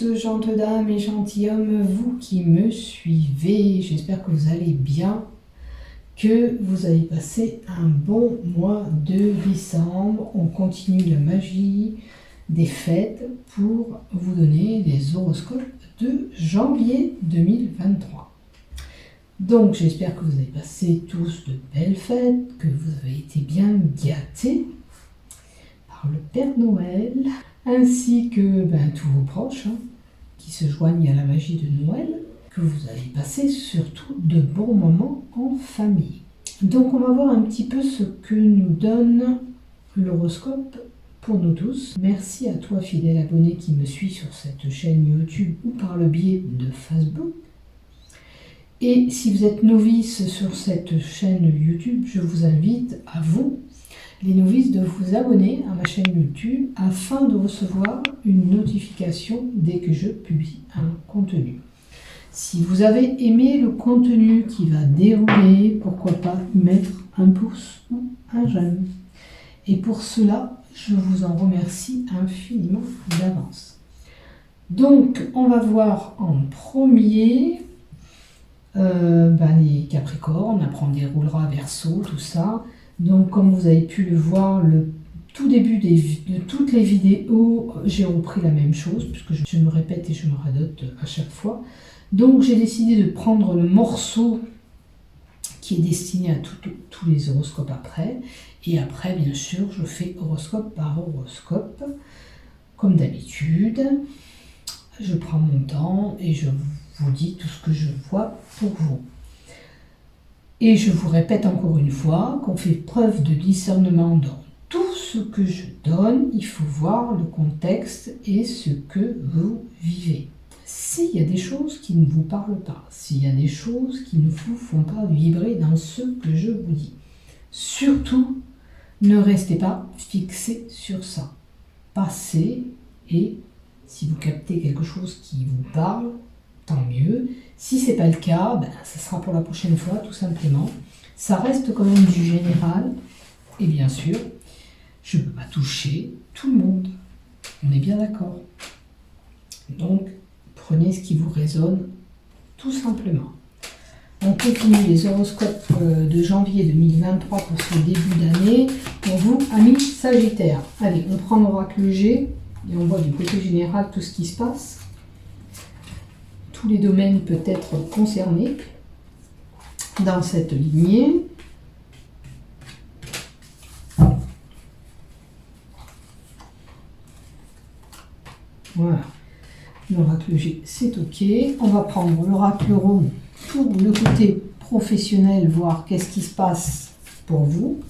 tous, gentes dames et gentilshommes, vous qui me suivez, j'espère que vous allez bien, que vous avez passé un bon mois de décembre. On continue la magie des fêtes pour vous donner des horoscopes de janvier 2023. Donc j'espère que vous avez passé tous de belles fêtes, que vous avez été bien gâtés par le Père Noël, ainsi que tous vos proches qui se joignent à la magie de Noël, que vous avez passé surtout de bons moments en famille. Donc on va voir un petit peu ce que nous donne l'horoscope pour nous tous. Merci à toi fidèle abonné qui me suit sur cette chaîne YouTube ou par le biais de Facebook. Et si vous êtes novice sur cette chaîne YouTube, je vous invite à vous, les novices, de vous abonner à ma chaîne YouTube afin de recevoir une notification dès que je publie un contenu. Si vous avez aimé le contenu qui va dérouler, pourquoi pas mettre un pouce ou un j'aime. Et pour cela, je vous en remercie infiniment d'avance. Donc, on va voir en premier les Capricornes, après on déroulera Verseau, tout ça. Donc comme vous avez pu le voir, le tout début de toutes les vidéos, j'ai repris la même chose, puisque je me répète et je me radote à chaque fois. Donc j'ai décidé de prendre le morceau qui est destiné à tous les horoscopes après. Et après, bien sûr, je fais horoscope par horoscope, comme d'habitude. Je prends mon temps et je vous dis tout ce que je vois pour vous. Et je vous répète encore une fois qu'on fait preuve de discernement dans tout ce que je donne. Il faut voir le contexte et ce que vous vivez. S'il y a des choses qui ne vous parlent pas, s'il y a des choses qui ne vous font pas vibrer dans ce que je vous dis, surtout, ne restez pas fixé sur ça. Passez et si vous captez quelque chose qui vous parle, tant mieux. Si ce n'est pas le cas, ça sera pour la prochaine fois, tout simplement. Ça reste quand même du général. Et bien sûr, je ne peux pas toucher tout le monde. On est bien d'accord. Donc, prenez ce qui vous résonne, tout simplement. On continue les horoscopes de janvier 2023 pour ce début d'année. Pour vous, amis Sagittaires. Allez, on prend l'oracle G et on voit du côté général tout ce qui se passe. Tous les domaines peuvent être concernés dans cette lignée. Voilà, l'oracle G, c'est OK. On va prendre l'oracle rond pour le côté professionnel, voir qu'est-ce qui se passe pour vous.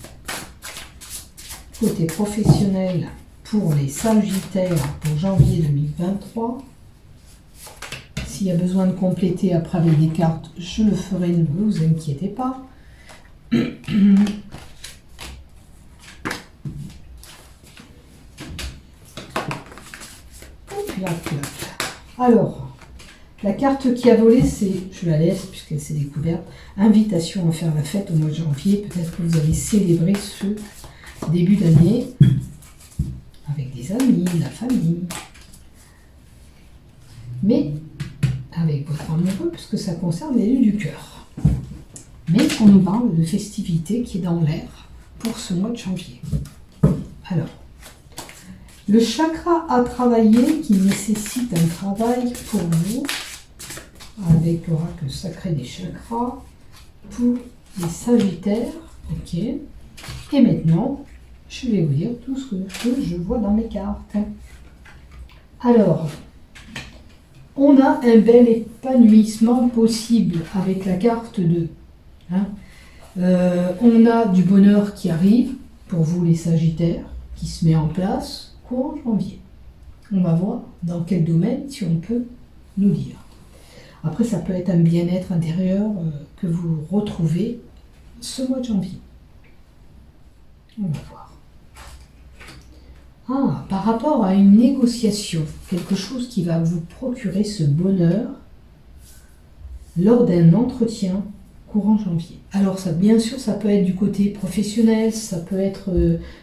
Côté professionnel pour les Sagittaires pour janvier 2023. S'il y a besoin de compléter après avec des cartes, je le ferai, ne vous inquiétez pas. Alors, la carte qui a volé, c'est, je la laisse puisqu'elle s'est découverte, invitation à faire la fête au mois de janvier. Peut-être que vous avez célébré ce début d'année avec des amis, la famille. Mais avec votre amoureux, puisque ça concerne les lieux du cœur. Mais on nous parle de festivité qui est dans l'air pour ce mois de janvier. Alors, le chakra à travailler qui nécessite un travail pour vous, avec l'oracle sacré des chakras, pour les Sagittaires. OK. Et maintenant, je vais vous dire tout ce que je vois dans mes cartes. Alors, on a un bel épanouissement possible avec la carte 2. On a du bonheur qui arrive pour vous les Sagittaires, qui se met en place courant janvier. On va voir dans quel domaine, si on peut nous dire. Après, ça peut être un bien-être intérieur que vous retrouvez ce mois de janvier. On va voir. Par rapport à une négociation, quelque chose qui va vous procurer ce bonheur lors d'un entretien courant janvier. Alors ça, bien sûr, ça peut être du côté professionnel, ça peut être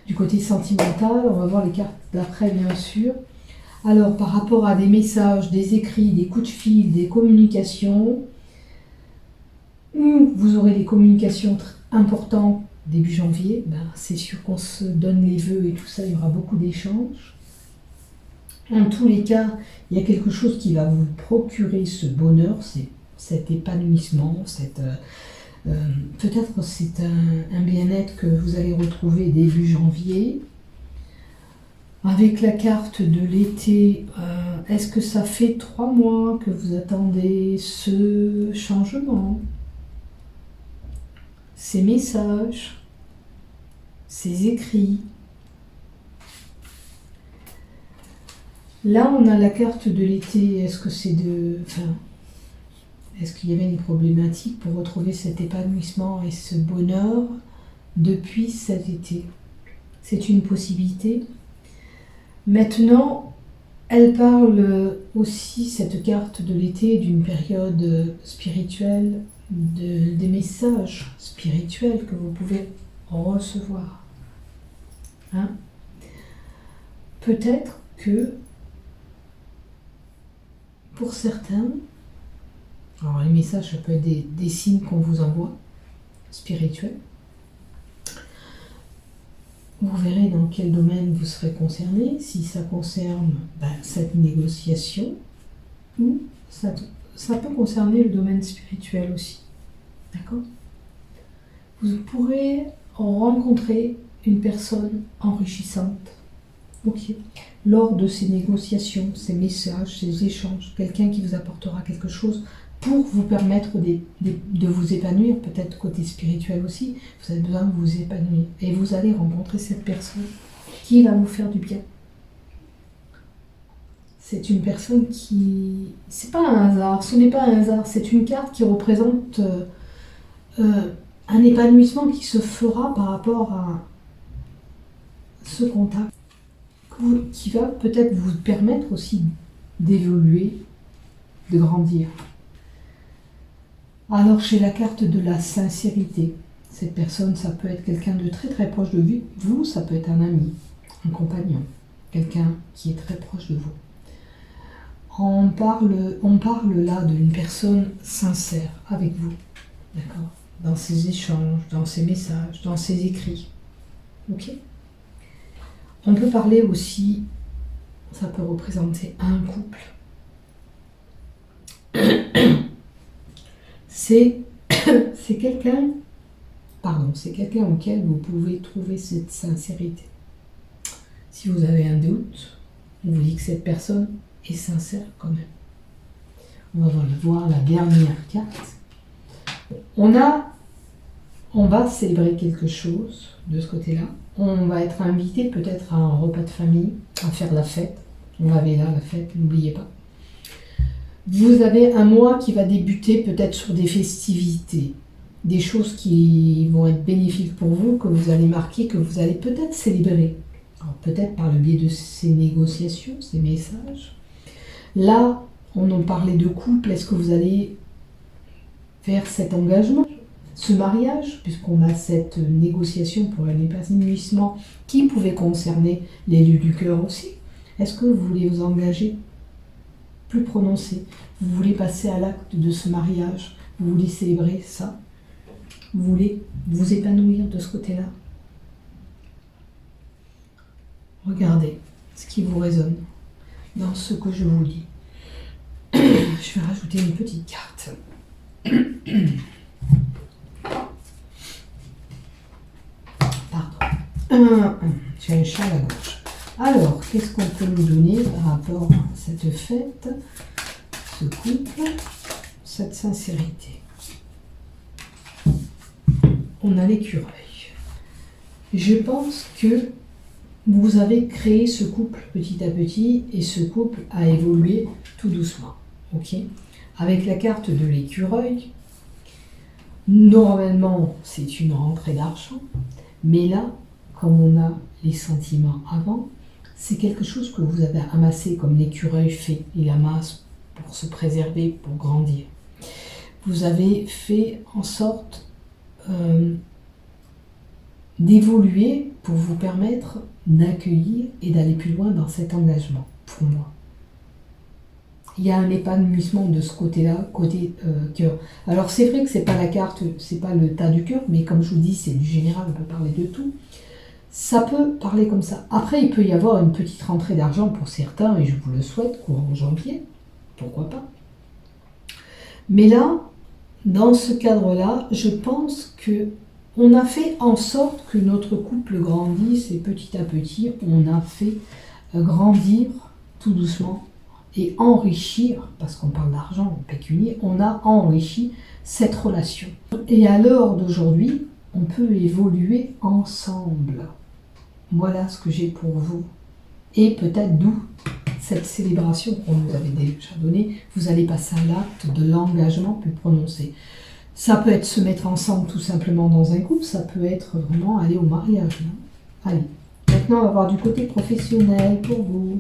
du côté sentimental. On va voir les cartes d'après, bien sûr. Alors, par rapport à des messages, des écrits, des coups de fil, des communications, où vous aurez des communications importantes début janvier, ben, c'est sûr qu'on se donne les vœux et tout ça, il y aura beaucoup d'échanges. En tous les cas, il y a quelque chose qui va vous procurer ce bonheur, c'est cet épanouissement, peut-être c'est un bien-être que vous allez retrouver début janvier. Avec la carte de l'été, est-ce que ça fait 3 mois que vous attendez ce changement, ces messages, ces écrits? Là, on a la carte de l'été. Est-ce que est-ce qu'il y avait une problématique pour retrouver cet épanouissement et ce bonheur depuis cet été? C'est une possibilité. Maintenant, elle parle aussi, cette carte de l'été, d'une période spirituelle, des messages spirituels que vous pouvez recevoir. Hein? Peut-être que pour certains, alors les messages, ça peut être des signes qu'on vous envoie, spirituels. Vous verrez dans quel domaine vous serez concerné, si ça concerne cette négociation, ou ça peut concerner le domaine spirituel aussi. D'accord? Vous pourrez rencontrer une personne enrichissante, ok, lors de ces négociations, ces messages, ces échanges, quelqu'un qui vous apportera quelque chose pour vous permettre de vous épanouir, peut-être côté spirituel aussi, vous avez besoin de vous épanouir. Et vous allez rencontrer cette personne qui va vous faire du bien. C'est une personne qui... C'est pas un hasard, ce n'est pas un hasard, c'est une carte qui représente un épanouissement qui se fera par rapport à ce contact, qui va peut-être vous permettre aussi d'évoluer, de grandir. Alors chez la carte de la sincérité, cette personne, ça peut être quelqu'un de très très proche de vous, ça peut être un ami, un compagnon, quelqu'un qui est très proche de vous. On parle là d'une personne sincère avec vous, d'accord, dans ses échanges, dans ses messages, dans ses écrits. Ok ? On peut parler aussi, ça peut représenter un couple. C'est quelqu'un auquel vous pouvez trouver cette sincérité. Si vous avez un doute, on vous dit que cette personne est sincère quand même. On va voir la dernière carte. On va célébrer quelque chose de ce côté-là. On va être invité peut-être à un repas de famille, à faire la fête. On avait là la fête, n'oubliez pas. Vous avez un mois qui va débuter peut-être sur des festivités, des choses qui vont être bénéfiques pour vous, que vous allez marquer, que vous allez peut-être célébrer. Alors peut-être par le biais de ces négociations, ces messages. Là, on en parlait de couple. Est-ce que vous allez faire cet engagement, ce mariage, puisqu'on a cette négociation pour un épanouissement qui pouvait concerner les lieux du cœur aussi? Est-ce que vous voulez vous engager plus prononcé? Vous voulez passer à l'acte de ce mariage? Vous voulez célébrer ça? Vous voulez vous épanouir de ce côté-là? Regardez ce qui vous résonne dans ce que je vous dis. Je vais rajouter une petite carte. Pardon. J'ai un chat à la gorge. Alors, qu'est-ce qu'on peut nous donner par rapport à cette fête, ce couple, cette sincérité? On a l'écureuil. Je pense que vous avez créé ce couple petit à petit et ce couple a évolué tout doucement. Ok ? Avec la carte de l'écureuil, normalement c'est une rentrée d'argent, mais là, comme on a les sentiments avant, c'est quelque chose que vous avez amassé comme l'écureuil fait. Il amasse pour se préserver, pour grandir. Vous avez fait en sorte d'évoluer pour vous permettre d'accueillir et d'aller plus loin dans cet engagement, pour moi. il y a un épanouissement de ce côté-là, côté cœur. Alors c'est vrai que c'est pas la carte, c'est pas le tas du cœur, mais comme je vous dis, c'est du général, on peut parler de tout. Ça peut parler comme ça. Après, il peut y avoir une petite rentrée d'argent pour certains, et je vous le souhaite, courant janvier, pourquoi pas. Mais là, dans ce cadre-là, je pense que on a fait en sorte que notre couple grandisse, et petit à petit, on a fait grandir tout doucement et enrichir, parce qu'on parle d'argent pécunier, on a enrichi cette relation. Et à l'heure d'aujourd'hui, on peut évoluer ensemble. Voilà ce que j'ai pour vous. Et peut-être d'où cette célébration qu'on vous avait déjà donnée, vous allez passer à l'acte de l'engagement plus prononcé. Ça peut être se mettre ensemble tout simplement dans un couple, ça peut être vraiment aller au mariage. Allez, maintenant on va voir du côté professionnel pour vous.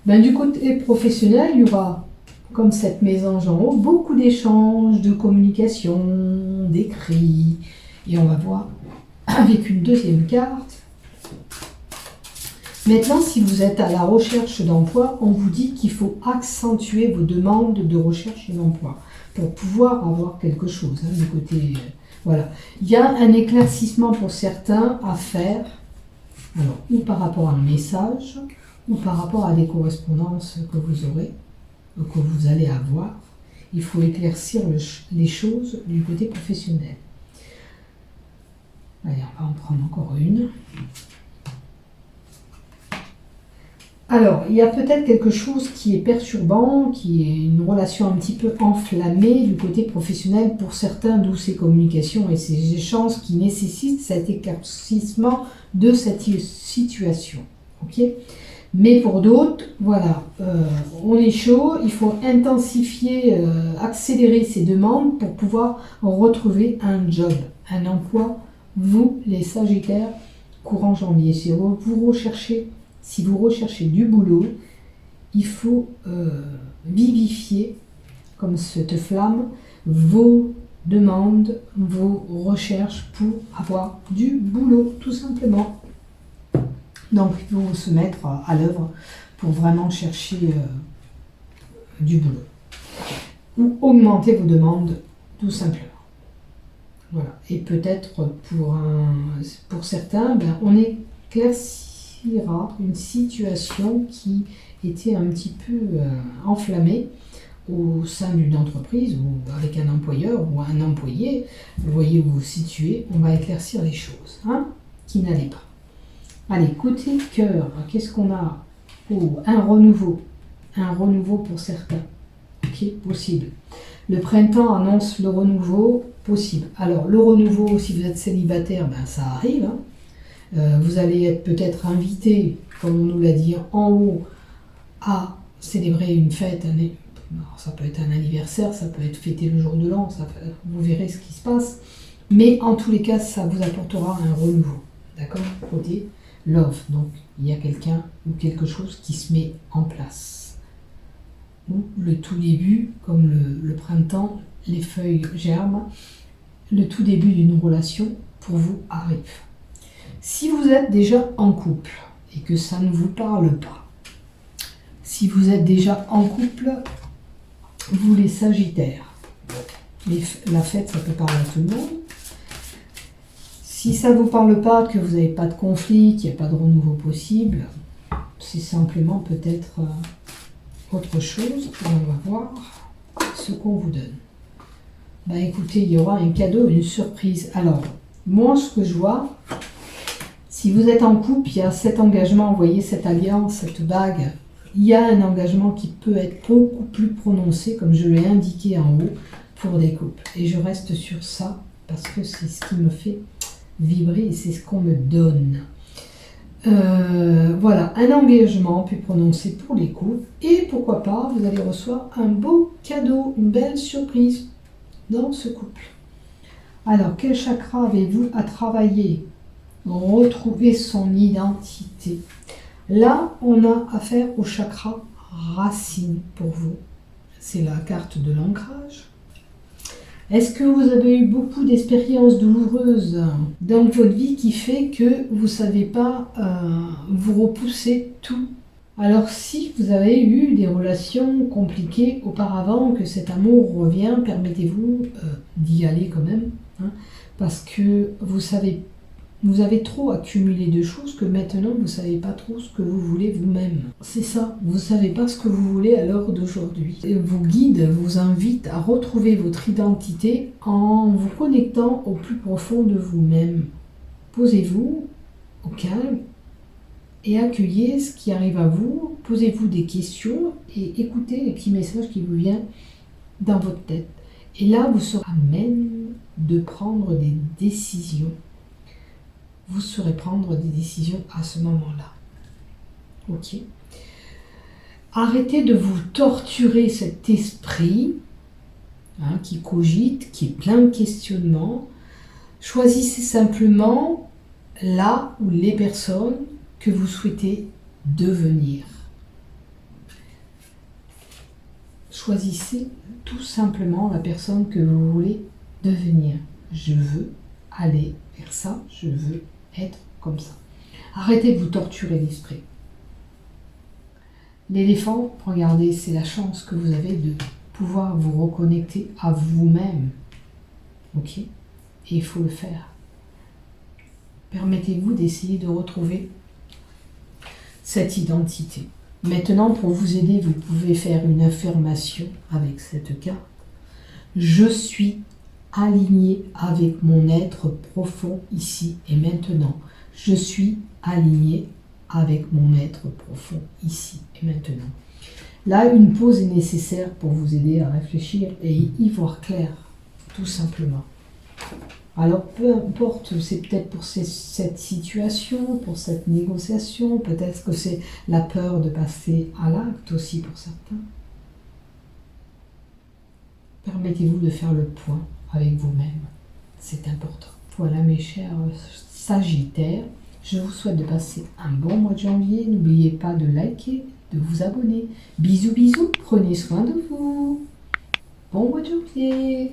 Ben, du côté professionnel, il y aura, comme cette mésange en haut, beaucoup d'échanges, de communication, d'écrits. Et on va voir avec une deuxième carte. Maintenant, si vous êtes à la recherche d'emploi, on vous dit qu'il faut accentuer vos demandes de recherche d'emploi pour pouvoir avoir quelque chose du côté. Voilà. Il y a un éclaircissement pour certains à faire, alors, ou par rapport à un message, ou par rapport à des correspondances que vous aurez, que vous allez avoir. Il faut éclaircir les choses du côté professionnel. Allez, on va en prendre encore une. Alors, il y a peut-être quelque chose qui est perturbant, qui est une relation un petit peu enflammée du côté professionnel pour certains, d'où ces communications et ces échanges qui nécessitent cet éclaircissement de cette situation. Ok ? Mais pour d'autres, voilà, on est chaud, il faut intensifier, accélérer ces demandes pour pouvoir retrouver un job, un emploi. Vous, les Sagittaires, courant janvier, si vous recherchez du boulot, il faut vivifier, comme cette flamme, vos demandes, vos recherches pour avoir du boulot, tout simplement. Donc, il faut se mettre à l'œuvre pour vraiment chercher du boulot. Ou augmenter vos demandes, tout simplement. Voilà. Et peut-être pour certains, on éclaircira une situation qui était un petit peu enflammée au sein d'une entreprise ou avec un employeur ou un employé. Vous voyez où vous vous situez, on va éclaircir les choses qui n'allaient pas. Allez, côté cœur, qu'est-ce qu'on a? Oh, un renouveau pour certains, ok, possible. Le printemps annonce le renouveau possible. Alors, le renouveau, si vous êtes célibataire, ça arrive. Vous allez être peut-être invité, comme on nous l'a dit en haut, à célébrer une fête. Alors, ça peut être un anniversaire, ça peut être fêter le jour de l'an, vous verrez ce qui se passe. Mais en tous les cas, ça vous apportera un renouveau. D'accord? Côté love, donc il y a quelqu'un ou quelque chose qui se met en place. Ou le tout début, comme le printemps, les feuilles germent, le tout début d'une relation pour vous arrive. Si vous êtes déjà en couple et que ça ne vous parle pas, si vous êtes déjà en couple, vous les Sagittaires, la fête ça peut parler à tout le monde. Si ça ne vous parle pas, que vous n'avez pas de conflit, qu'il n'y a pas de renouveau possible, c'est simplement peut-être autre chose. Et on va voir ce qu'on vous donne. Écoutez, il y aura un cadeau, une surprise. Alors, moi, ce que je vois, si vous êtes en couple, il y a cet engagement, vous voyez cette alliance, cette bague. Il y a un engagement qui peut être beaucoup plus prononcé, comme je l'ai indiqué en haut, pour des couples. Et je reste sur ça, parce que c'est ce qui me fait vibrer et c'est ce qu'on me donne. Voilà, un engagement plus prononcé pour les couples. Et pourquoi pas, vous allez recevoir un beau cadeau, une belle surprise dans ce couple. Alors, quel chakra avez-vous à travailler? Retrouver son identité. Là, on a affaire au chakra racine pour vous. C'est la carte de l'ancrage. Est-ce que vous avez eu beaucoup d'expériences douloureuses dans votre vie qui fait que vous ne savez pas vous repousser tout Alors si vous avez eu des relations compliquées auparavant, que cet amour revient, permettez-vous d'y aller quand même, hein, parce que vous avez trop accumulé de choses que maintenant vous ne savez pas trop ce que vous voulez vous-même. C'est ça, vous ne savez pas ce que vous voulez à l'heure d'aujourd'hui. Vos guides vous invitent à retrouver votre identité en vous connectant au plus profond de vous-même. Posez-vous au calme et accueillez ce qui arrive à vous, posez-vous des questions et écoutez les petits messages qui vous viennent dans votre tête. Et là, vous serez à même de prendre des décisions. Vous saurez prendre des décisions à ce moment-là. Ok. Arrêtez de vous torturer cet esprit qui cogite, qui est plein de questionnements. Choisissez simplement là où les personnes que vous souhaitez devenir. Choisissez tout simplement la personne que vous voulez devenir. Je veux aller vers ça, je veux être comme ça. Arrêtez de vous torturer l'esprit. L'éléphant, regardez, c'est la chance que vous avez de pouvoir vous reconnecter à vous-même. Ok ? Et il faut le faire. Permettez-vous d'essayer de retrouver cette identité. Maintenant, pour vous aider, vous pouvez faire une affirmation avec cette carte. Je suis aligné avec mon être profond ici et maintenant. Je suis aligné avec mon être profond ici et maintenant. Là, une pause est nécessaire pour vous aider à réfléchir et y voir clair, tout simplement. Alors, peu importe, c'est peut-être pour cette situation, pour cette négociation, peut-être que c'est la peur de passer à l'acte aussi pour certains. Permettez-vous de faire le point avec vous-même, c'est important. Voilà mes chers Sagittaires, je vous souhaite de passer un bon mois de janvier. N'oubliez pas de liker, de vous abonner. Bisous bisous, prenez soin de vous. Bon mois de janvier.